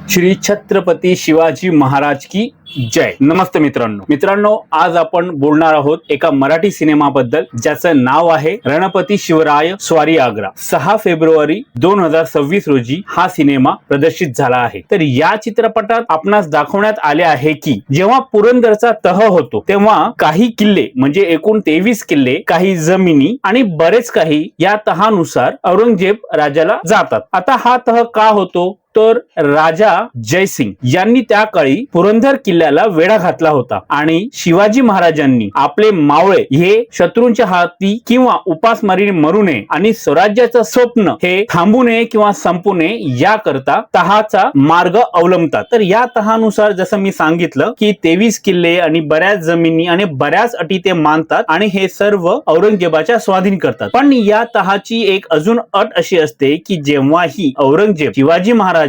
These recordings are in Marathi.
श्री छत्रपती शिवाजी महाराज की जय। नमस्ते मित्रांनो, आज आपण बोलणार आहोत एका मराठी सिनेमाबद्दल ज्याचं नाव आहे रणपती शिवराय स्वारी आग्रा। 6 फेब्रुवारी 2026 रोजी हा सिनेमा प्रदर्शित झाला आहे। तर या चित्रपटात आपणास दाखवण्यात आले आहे की जेव्हा पुरंदरचा तह होतो तेव्हा काही किल्ले म्हणजे एकूण 23 किल्ले, काही जमिनी आणि बरेच काही या तहानुसार औरंगजेब राजाला जातात। आता हा तह का होतो तर राजा जयसिंग यांनी त्या काळी पुरंदर किल्ल्याला वेढा घातला होता आणि शिवाजी महाराजांनी आपले मावळे हे शत्रूंच्या हाती किंवा उपासमारीने मरू नये आणि स्वराज्याचं स्वप्न हे थांबू नये किंवा संपू नये याकरता तहाचा मार्ग अवलंबतात। तर या तहानुसार जसं मी सांगितलं की 23 किल्ले आणि बऱ्याच जमिनी आणि बऱ्याच अटी ते मानतात आणि हे सर्व औरंगजेबाच्या स्वाधीन करतात। पण या तहाची एक अजून अट अशी असते की जेव्हाही औरंगजेब शिवाजी महाराजांना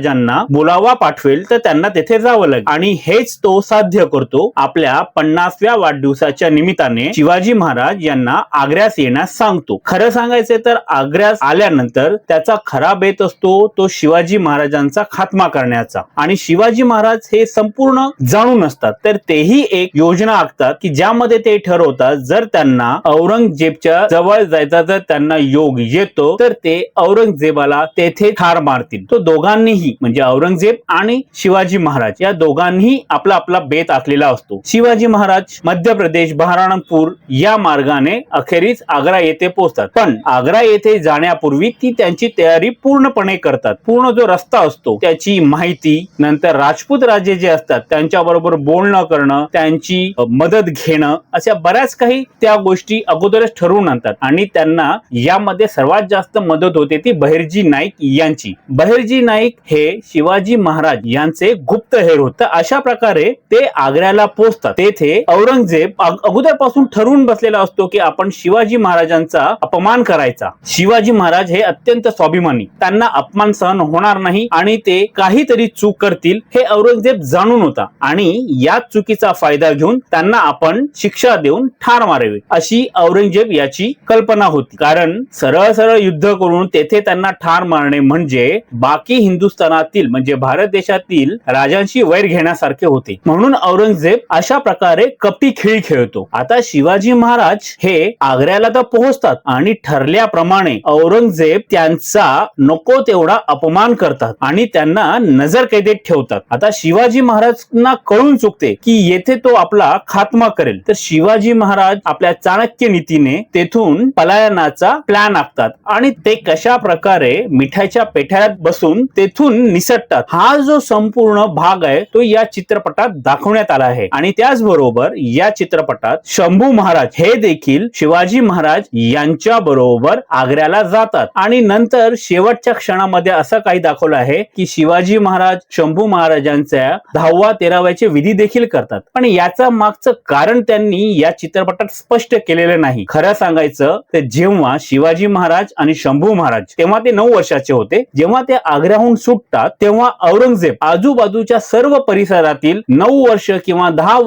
बोलावा पाठवेल तर त्यांना तेथे जावं लागेल आणि हेच तो साध्य करतो। आपल्या 50व्या वाढदिवसाच्या निमित्ताने शिवाजी महाराज यांना आग्र्यास येण्यास सांगतो। खरं सांगायचे तर आग्र्यास आल्यानंतर त्याचा खरा बेत असतो तो शिवाजी महाराजांचा खात्मा करण्याचा आणि शिवाजी महाराज हे संपूर्ण जाणून असतात। तर तेही एक योजना आखतात की ज्यामध्ये ते ठरवतात जर त्यांना औरंगजेबच्या जवळ जायचा जर त्यांना योग येतो तर ते औरंगजेबाला तेथे ठार मारतील। तो दोघांनीही म्हणजे औरंगजेब आणि शिवाजी महाराज या दोघांनी आपला आपला बेत आखलेला असतो। शिवाजी महाराज मध्य प्रदेश बहाराणपूर या मार्गाने अखेरीस आग्रा येथे पोहोचतात। पण आग्रा येथे जाण्यापूर्वी ती त्यांची तयारी पूर्णपणे करतात। पूर्ण जो रस्ता असतो त्याची माहिती, नंतर राजपूत राजे जे असतात त्यांच्याबरोबर बोलणं करणं, त्यांची मदत घेणं, अशा बऱ्याच काही त्या गोष्टी अगोदरच ठरवून आणतात आणि त्यांना यामध्ये सर्वात जास्त मदत होते ती बहिर्जी नाईक यांची। बहिर्जी नाईक हे शिवाजी महाराज यांचे गुप्तहेर होते। अशा प्रकारे ते आग्र्याला पोहोचतात। तेथे औरंगजेब अगोदरपासून ठरवून बसलेला असतो की आपण शिवाजी महाराजांचा अपमान करायचा। शिवाजी महाराज हे अत्यंत स्वाभिमानी, त्यांना अपमान सहन होणार नाही आणि ते काहीतरी चूक करतील हे औरंगजेब जाणून होता आणि या चुकीचा फायदा घेऊन त्यांना आपण शिक्षा देऊन ठार मारावे अशी औरंगजेब याची कल्पना होती। कारण सरळ सरळ युद्ध करून तेथे त्यांना ठार मारणे म्हणजे बाकी हिंदुस्थानातील म्हणजे भारत देशातील राजांशी वैर घेण्यासारखे होते। म्हणून औरंगजेब अशा प्रकारे कपटी खेळ खेळतो। आता शिवाजी महाराज हे आग्र्याला तर पोहोचतात आणि ठरल्याप्रमाणे औरंगजेब त्यांचा नको तेवढा अपमान करतात आणि त्यांना नजरकैदेत ठेवतात। आता शिवाजी महाराजांना कळून चुकते की येथे तो आपला खात्मा करेल। तर शिवाजी महाराज आपल्या चाणक्य नीतीने तेथून पलायनाचा प्लॅन आखतात आणि ते कशा प्रकारे मिठाच्या पेठ्यात बसून तेथून निसटतात हा जो संपूर्ण भाग आहे तो या चित्रपटात दाखवण्यात आला आहे। आणि त्याचबरोबर या चित्रपटात शंभू महाराज हे देखील शिवाजी महाराज यांच्या बरोबर आग्र्याला जातात आणि नंतर शेवटच्या क्षणामध्ये असं काही दाखवलं आहे की शिवाजी महाराज शंभू महाराजांच्या 10वा 13व्याचे विधी देखील करतात। पण याचा मागचं कारण त्यांनी या चित्रपटात स्पष्ट केलेलं नाही। खरं सांगायचं तर जेव्हा शिवाजी महाराज आणि शंभू महाराज तेव्हा ते 9 वर्षाचे होते, जेव्हा ते आग्र्याहून सुटतात तेव्हा औरंगजेब आजूबाजूच्या सर्व परिसरातील 9 वर्ष किंवा 10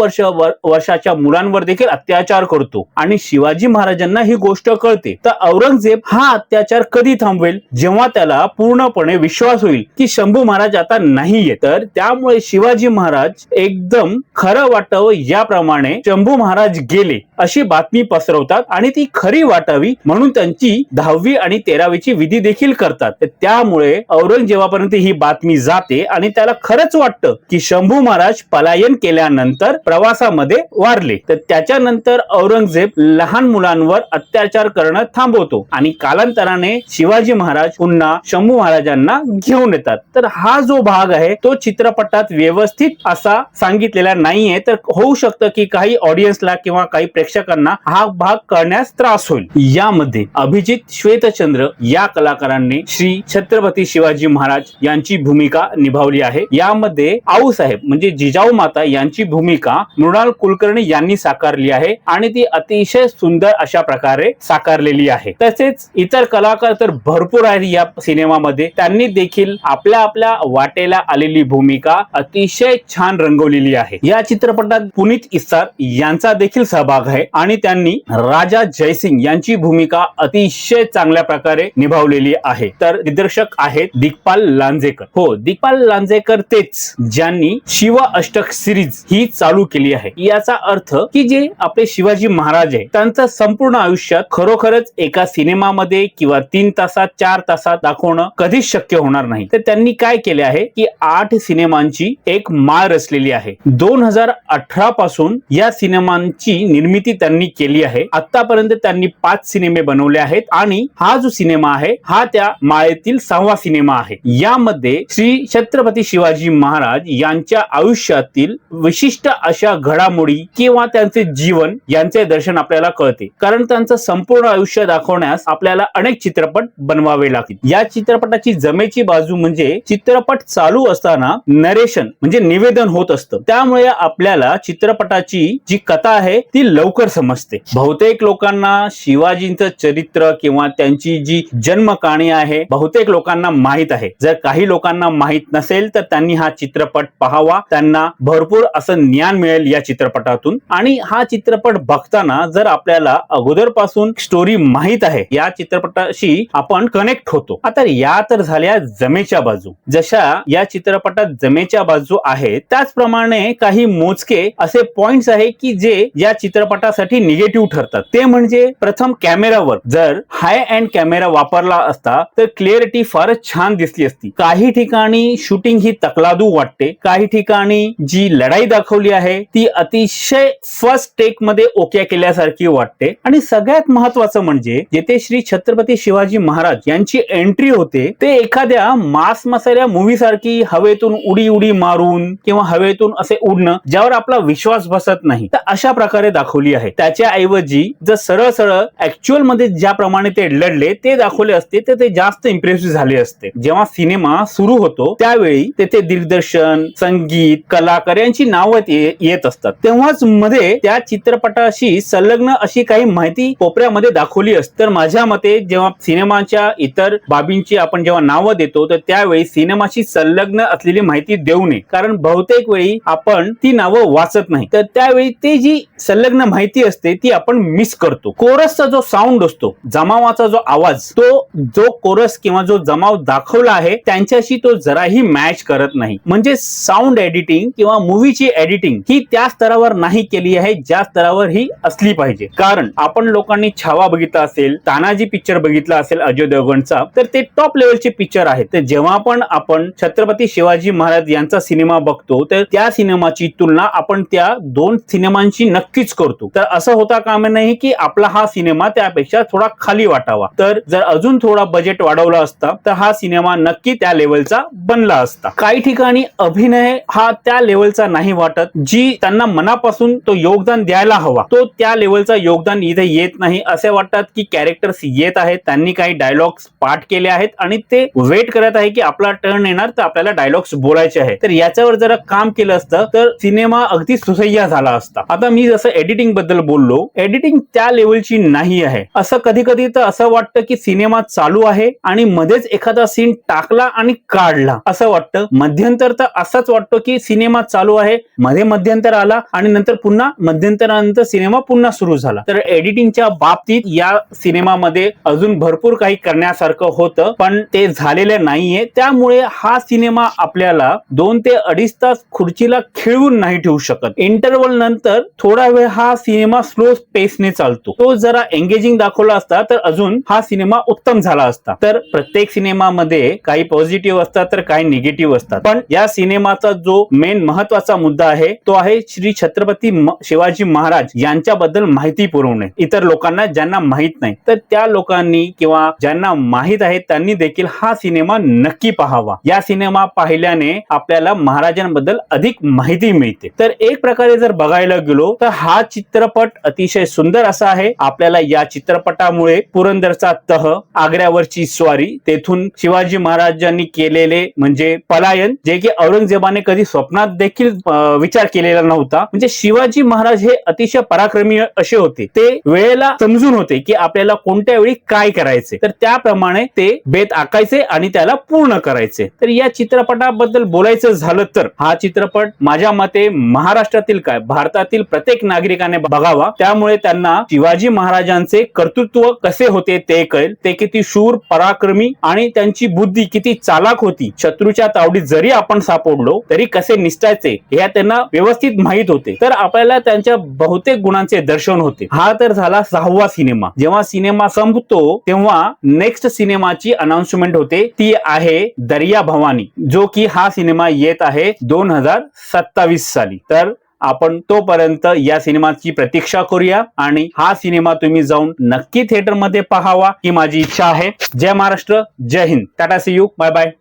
वर्षाच्या मुलांवर देखील अत्याचार करतो आणि शिवाजी महाराजांना ही गोष्ट कळते। तर औरंगजेब हा अत्याचार कधी थांबवेल जेव्हा त्याला पूर्णपणे विश्वास होईल की शंभू महाराज आता नाहीये। तर त्यामुळे शिवाजी महाराज एकदम खरं वाटावं याप्रमाणे शंभू महाराज गेले अशी बातमी पसरवतात आणि ती खरी वाटावी म्हणून त्यांची 10वी आणि 13वीची विधी देखील करतात। त्यामुळे औरंगजेबापर्यंत ही बातमी जाते आणि त्याला खरंच वाटतं की शंभू महाराज पलायन केल्यानंतर प्रवासामध्ये वारले। तर त्याच्यानंतर औरंगजेब लहान मुलांवर अत्याचार करणं थांबवतो आणि कालांतराने शिवाजी महाराज पुन्हा शंभू महाराजांना घेऊन येतात। तर हा जो भाग आहे तो चित्रपटात व्यवस्थित असा सांगितलेला नाहीये। तर होऊ शकतं की काही ऑडियन्सला किंवा काही प्रेक्षकांना हा भाग कळण्यास त्रास होईल। यामध्ये अभिजित श्वेतचंद्र या कलाकारांनी श्री छत्रपती शिवाजी महाराज यांची भूमिका निभावली आहे। यामध्ये आऊसाहेब म्हणजे जिजाऊ माता यांची भूमिका मृणाल कुलकर्णी यांनी साकारली आहे आणि ती अतिशय सुंदर अशा प्रकारे साकारलेली आहे। तसेच इतर कलाकार तर भरपूर आहेत या सिनेमामध्ये, त्यांनी देखील आपल्या आपल्या वाटेला आलेली भूमिका अतिशय छान रंगवलेली आहे। या चित्रपटात पुनीत इस्सार यांचा देखील सहभाग आहे आणि त्यांनी राजा जयसिंग यांची भूमिका अतिशय चांगल्या प्रकारे निभावलेली आहे। तर दिग्दर्शक आहेत दिग्पाल लांजे लांजेकर. हो, दिग्पाल लांजेकर तेच ज्यांनी शिव अष्टक सिरीज ही चालू केली आहे. याचा अर्थ की जे आपले शिवाजी महाराज आहे त्यांचं संपूर्ण आयुष्यात खरोखरच एका सिनेमामध्ये किंवा 3 तासात 4 तासात दाखवणं कधीच शक्य होणार नाही. तर त्यांनी काय केले आहे की 8 सिनेमांची एक माळ रचलेली आहे. 2018 पासून या सिनेमांची निर्मिती त्यांनी केली आहे. आतापर्यंत त्यांनी 5 सिनेमे बनवले आहेत आणि हा जो सिनेमा आहे हा त्या माळेतील 6वा सिनेमा आहे. यामध्ये श्री छत्रपती शिवाजी महाराज यांच्या आयुष्यातील विशिष्ट अशा घडामोडी किंवा त्यांचे जीवन यांचे दर्शन आपल्याला कळते. कारण त्यांचं संपूर्ण आयुष्य दाखवण्यास आपल्याला अनेक चित्रपट बनवावे लागतील. या चित्रपटाची जमेची बाजू म्हणजे चित्रपट चालू असताना नरेशन म्हणजे निवेदन होत असतं. त्यामुळे आपल्याला चित्रपटाची जी कथा आहे ती लवकर समजते. बहुतेक लोकांना शिवाजींचं चरित्र किंवा त्यांची जी जन्म कहाणी आहे बहुतेक लोकांना माहित आहे. जर काही लोकांना माहित नसेल तर त्यांनी हा चित्रपट पाहावा. त्यांना भरपूर असं ज्ञान मिळेल या चित्रपटातून. आणि हा चित्रपट बघताना जर आपल्याला अगोदरपासून स्टोरी माहित आहे या चित्रपटाशी आपण कनेक्ट होतो. आता या तर झाल्या जमेच्या बाजू. जशा या चित्रपटात जमेच्या बाजू आहेत त्याचप्रमाणे काही मोजके असे पॉइंट्स आहे की जे या चित्रपटासाठी निगेटिव्ह ठरतात. ते म्हणजे प्रथम कॅमेरावर जर हाय एंड कॅमेरा वापरला असता तर क्लिअरिटी फारच छान दिसली असती. काही ठिकाणी शूटिंग ही तकलादू वाटते. काही ठिकाणी जी लढाई दाखवली आहे ती अतिशय फर्स्ट टेक मध्ये ओके केल्यासारखी वाटते. आणि सगळ्यात महत्वाचं म्हणजे जेथे श्री छत्रपती शिवाजी महाराज यांची एंट्री होते ते एखाद्या मास मसाल्या मूवी सारखी हवेतून उडी उडी मारून किंवा हवेतून असे उडणं ज्यावर आपला विश्वास बसत नाही तर अशा प्रकारे दाखवली आहे. त्याच्या ऐवजी जर सरळ सरळ ऍक्च्युअल मध्ये ज्याप्रमाणे ते लढले ते दाखवले असते तर ते जास्त इम्प्रेसिव्ह झाले असते. जेव्हा सिनेमा सुरू होतो त्यावेळी तेथे दिग्दर्शन, संगीत, कलाकार यांची नावं येत असतात. तेव्हाच मध्ये त्या चित्रपटाशी संलग्न अशी काही माहिती कोपऱ्यामध्ये दाखवली असते. तर माझ्या मते जेव्हा सिनेमाच्या इतर बाबींची आपण जेव्हा नावं देतो तर त्यावेळी सिनेमाशी संलग्न असलेली माहिती देऊ नये. कारण बहुतेक वेळी आपण ती नावं वाचत नाही तर त्यावेळी ते जी संलग्न माहिती असते ती आपण मिस करतो. कोरसचा जो साऊंड असतो, जमावाचा जो आवाज, तो जो कोरस किंवा जो जमाव दाखवला आहे त्यांच्याशी तो जराही मॅच करत नाही. म्हणजे साऊंड एडिटिंग किंवा मूवीची एडिटिंग ही त्या स्तरावर नाही केली आहे ज्या स्तरावर ही असली पाहिजे. कारण आपण लोकांनी छावा बघितला असेल, तानाजी पिक्चर बघितला असेल अजय देवगणचा, तर ते टॉप लेवलचे पिक्चर आहेत. तर जेव्हा पण आपण छत्रपती शिवाजी महाराज यांचा सिनेमा बघतो तर त्या सिनेमाची तुलना आपण त्या 2 सिनेमांशी नक्कीच करतो. तर असं होता कामा नाही की आपला हा सिनेमा त्यापेक्षा थोडा खाली वाटावा. तर जर अजून थोडा बजेट वाढवला असता तर हा सिनेमा नक्की त्या लेवलचा बनला असता. काही ठिकाणी अभिनय हा त्या लेवलचा नाही वाटत. जी त्यांना मनापासून तो योगदान द्यायला हवा तो त्या लेवलचा योगदान इथे येत नाही. असे वाटतात की कॅरेक्टर्स येत आहेत, त्यांनी काही डायलॉग्स पाठ केले आहेत आणि ते वेट करत आहे की आपला टर्न येणार तर आपल्याला डायलॉग्स बोलायचे आहे. तर याच्यावर जरा काम केलं असतं तर सिनेमा अगदी सुसह्य झाला असता. आता मी जसं एडिटिंग बद्दल बोललो, एडिटिंग त्या लेवलची नाही आहे. असं कधी कधी तर असं वाटतं की सिनेमा चालू आहे आणि मध्येच एखादा सीन टाकला आणि काढला असं वाटतं. मध्यंतर तर असाच वाटतो की सिनेमा चालू आहे, मध्ये मध्यंतर आला आणि नंतर पुन्हा मध्यंतरानंतर सिनेमा पुन्हा सुरू झाला. तर एडिटिंगच्या बाबतीत या सिनेमामध्ये अजून भरपूर काही करण्यासारखं होतं पण ते झालेलं नाहीये. त्यामुळे हा सिनेमा आपल्याला 2 ते 2.5 तास खुर्चीला खिळवून नाही ठेवू शकत. इंटरव्हल नंतर थोडा वेळ हा सिनेमा स्लो पेसने चालतो. तो जरा एंगेजिंग दाखवला असता तर अजून हा सिनेमा उत्तम झाला असता. तर प्रत्येक सिनेमामध्ये काही पॉझिटिव्ह असतात तर काही निगेटिव्ह असतात. पण या सिनेमाचा जो मेन महत्वाचा मुद्दा आहे तो आहे श्री छत्रपती शिवाजी महाराज यांच्याबद्दल माहिती पुरवणे इतर लोकांना ज्यांना माहित नाही. तर त्या लोकांनी किंवा ज्यांना माहित आहे त्यांनी देखील हा सिनेमा नक्की पाहावा. या सिनेमा पाहिल्याने आपल्याला महाराजांबद्दल अधिक माहिती मिळते. तर एक प्रकारे जर बघायला गेलो तर हा चित्रपट अतिशय सुंदर असा आहे. आपल्याला या चित्रपटामुळे पुरंदरचा तह, आग्र्यावरची स्वारी, तेथून शिवाजी महाराजांनी केलेले म्हणजे पलायन जे की औरंगजेबाने कधी स्वप्नात देखील विचार केलेला नव्हता. म्हणजे शिवाजी महाराज हे अतिशय पराक्रमी असे होते. ते वेळेला समजून होते की आपल्याला कोणत्या वेळी काय करायचे तर त्याप्रमाणे ते बेत आखायचे आणि त्याला पूर्ण करायचे. तर या चित्रपटाबद्दल बोलायचं झालं तर हा चित्रपट माझ्या मते महाराष्ट्रातील काय भारतातील प्रत्येक नागरिकाने बघावा. त्यामुळे त्यांना शिवाजी महाराजांचे कर्तृत्व कसे होते ते कळेल. ते किती शूर, पराक्रमी आणि त्यांची बुद्धी किती चालाक होती. शत्रूच्या तावडीत जरी आपण सापडलो तरी कसे निसटायचे हे त्यांना व्यवस्थित माहित होते. तर आपल्याला त्यांच्या बहुतेक गुणांचे दर्शन होते. हा तर झाला 6वा सिनेमा. जेव्हा सिनेमा संपतो तेव्हा नेक्स्ट सिनेमाची अनाउन्समेंट होते, ती आहे दर्या भवानी, जो की हा सिनेमा येत आहे 2027 साली. तर आपण तोपर्यंत या सिनेमाची प्रतीक्षा करूया आणि हा सिनेमा तुम्ही जाऊन नक्की थिएटरमध्ये पाहावा ही माझी इच्छा आहे. जय महाराष्ट्र, जय Hind, tata, see you, bye bye.